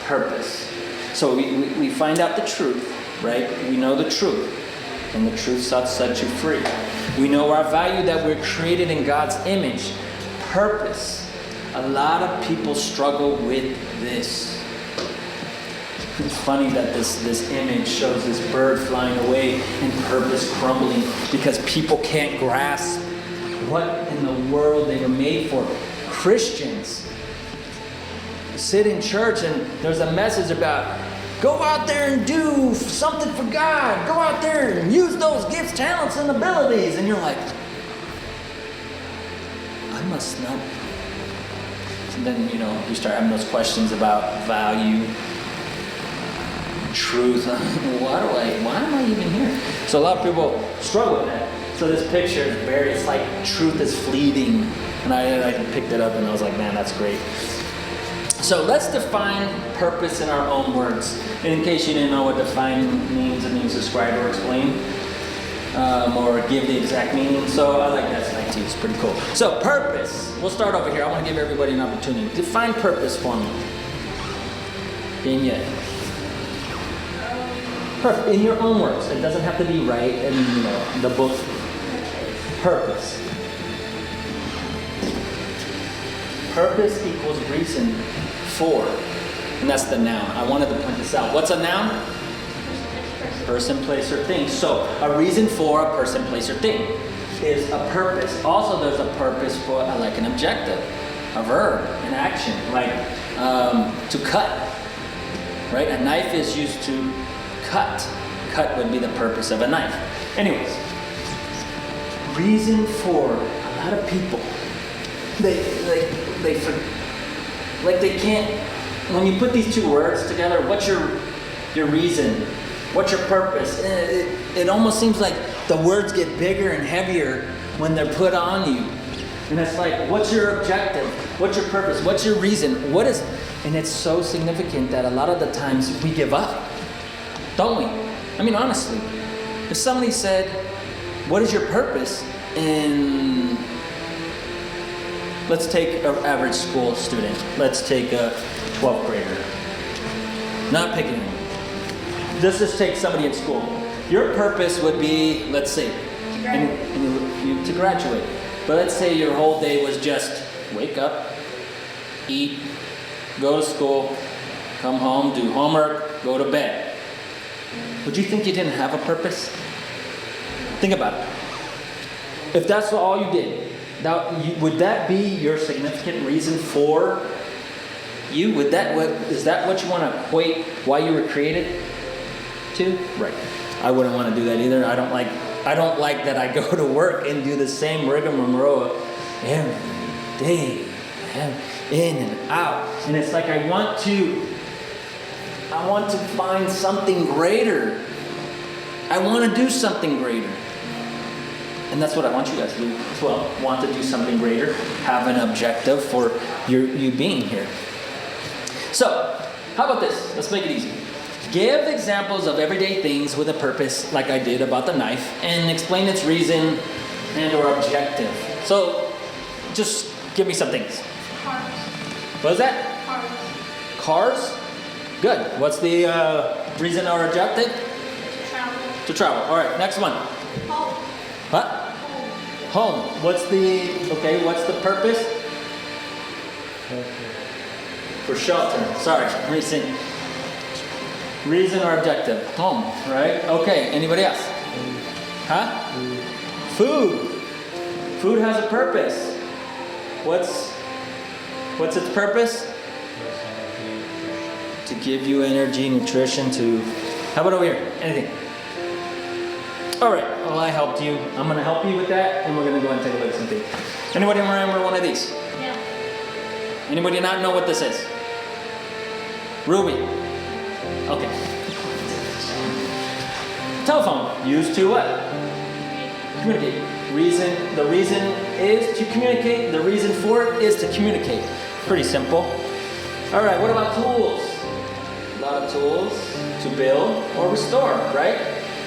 purpose. So we find out the truth, right? We know the truth, and the truth shall set you free. We know our value, that we're created in God's image. Purpose. A lot of people struggle with this. It's funny that this image shows this bird flying away and purpose crumbling, because people can't grasp what in the world they were made for. Christians sit in church and there's a message about go out there and do something for God. Go out there and use those gifts, talents, and abilities. And you're like, I must not. And then, you start having those questions about value, truth. Why am I even here? So a lot of people struggle with that. So this picture is it's like truth is fleeting. And I picked it up and I was like, man, that's great. So let's define purpose in our own words. And in case you didn't know what define means, it means describe or explain, or give the exact meaning. So I like that tonight too. It's pretty cool. So purpose. We'll start over here. I want to give everybody an opportunity. Define purpose for me. Vignette. Perfect. In your own words. It doesn't have to be right. And the book. Purpose. Purpose equals reason for. And that's the noun. I wanted to point this out. What's a noun? Person, place, or thing. So a reason for a person, place, or thing is a purpose. Also, there's a purpose for like an objective, a verb, an action, like to cut. Right? A knife is used to cut. Cut would be the purpose of a knife. Anyways, reason for a lot of people. They can't. When you put these two words together, what's your reason? What's your purpose? It almost seems like the words get bigger and heavier when they're put on you. And it's like, what's your objective? What's your purpose? What's your reason? And it's so significant that a lot of the times we give up, don't we? I mean, honestly, if somebody said, what is your purpose? And let's take an average school student. Let's take a 12th grader. Not picking him. Let's just take somebody in school. Your purpose would be, let's say, to graduate. But let's say your whole day was just wake up, eat, go to school, come home, do homework, go to bed. Would you think you didn't have a purpose? Think about it. If that's all you did, would that be your significant reason for you? Is that what you want to equate why you were created to? Right. I wouldn't want to do that either. I don't like that I go to work and do the same rigmarole every day, in and out. And it's like I want to find something greater. I want to do something greater. And that's what I want you guys to do as well. Want to do something greater. Have an objective for you being here. So, how about this? Let's make it easy. Give examples of everyday things with a purpose, like I did about the knife, and explain its reason and or objective. So, just give me some things. Cars. What is that? Cars. Cars? Good. What's the reason or objective? Travel. To travel. All right, next one. Home. What? Home. What's the purpose? For shelter. Sorry. Reason or objective? Home, right? Okay. Anybody else? Huh? Food. Food has a purpose. What's its purpose? To give you energy, nutrition, how about over here? Anything? All right. Well, I helped you. I'm going to help you with that, and we're going to go and take a look at something. Anybody remember one of these? Yeah. Anybody not know what this is? Ruby. Okay. Telephone. Used to what? Communicate. The reason is to communicate. The reason for it is to communicate. Pretty simple. All right. What about tools? A lot of tools to build or restore, right?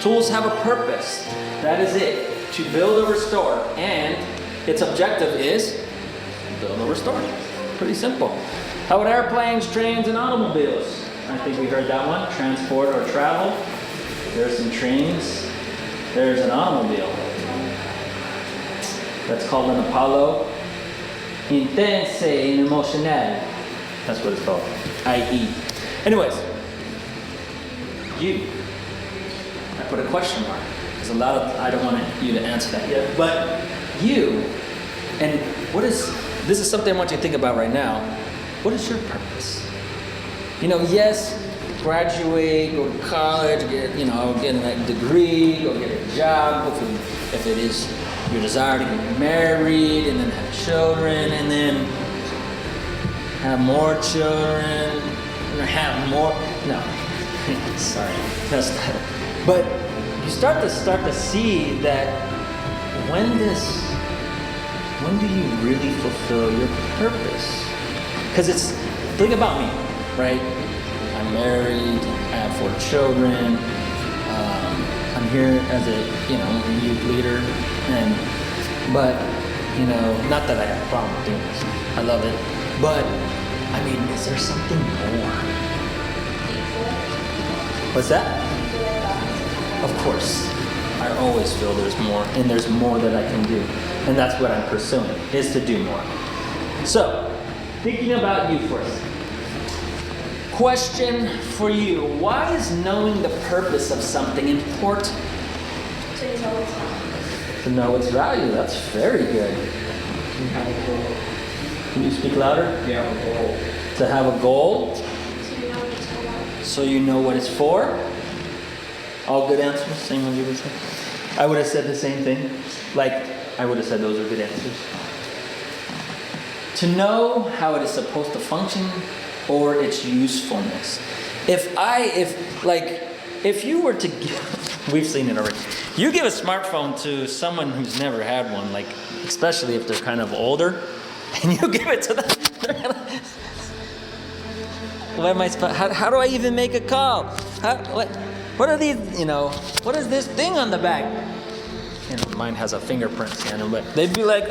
Tools have a purpose. That is it. To build or restore. And its objective is build or restore. Pretty simple. How about airplanes, trains, and automobiles? I think we heard that one. Transport or travel. There's some trains. There's an automobile. That's called an Apollo. Intense and emotional. That's what it's called. I.E. Anyways, you. I put a question mark. There's a lot of, I don't want you to answer that yet. But you, and this is something I want you to think about right now. What is your purpose? Yes, graduate, go to college, get a degree, go get a job, hopefully if it is your desire to get married and then have children and then have more children or have more, no, sorry, that's not, but you start to see that when do you really fulfill your purpose? Because think about me, right? I'm married, I have 4 children, I'm here as a youth leader, but not that I have a problem with doing this. I love it. But I mean, is there something more? What's that? Of course. I always feel there's more, and there's more that I can do. And that's what I'm pursuing, is to do more. So, thinking about you first. Question for you. Why is knowing the purpose of something important? To know its value. That's very good. Can you speak louder? Yeah, a goal. To have a goal. So you know what it's for. All good answers. Same as you would say. I would have said the same thing. I would have said those are good answers. To know how it is supposed to function or its usefulness. If you were to give, we've seen it already. You give a smartphone to someone who's never had one, especially if they're kind of older, and you give it to them. How do I even make a call? What are these, what is this thing on the back? Mine has a fingerprint scanner, but they'd be like,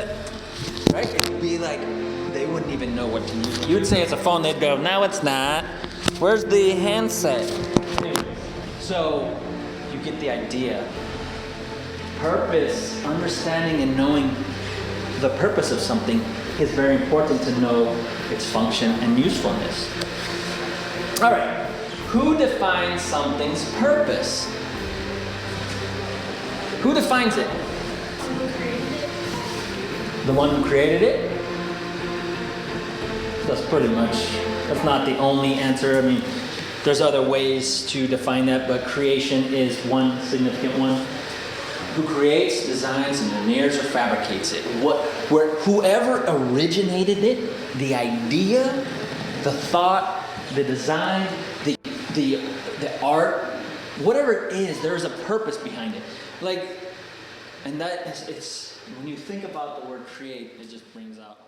right? It'd be like, they wouldn't even know what to use. You would say it's a phone, they'd go, no, it's not. Where's the handset? So, you get the idea. Purpose, understanding and knowing the purpose of something is very important to know its function and usefulness. All right, who defines something's purpose? Who defines it? The one who created it? That's not the only answer. I mean, there's other ways to define that, but creation is one significant one. Who creates, designs, engineers, or fabricates it? Whoever originated it, the idea, the thought, the design, the art, whatever it is, there is a purpose behind it. And that is, when you think about the word create, it just brings out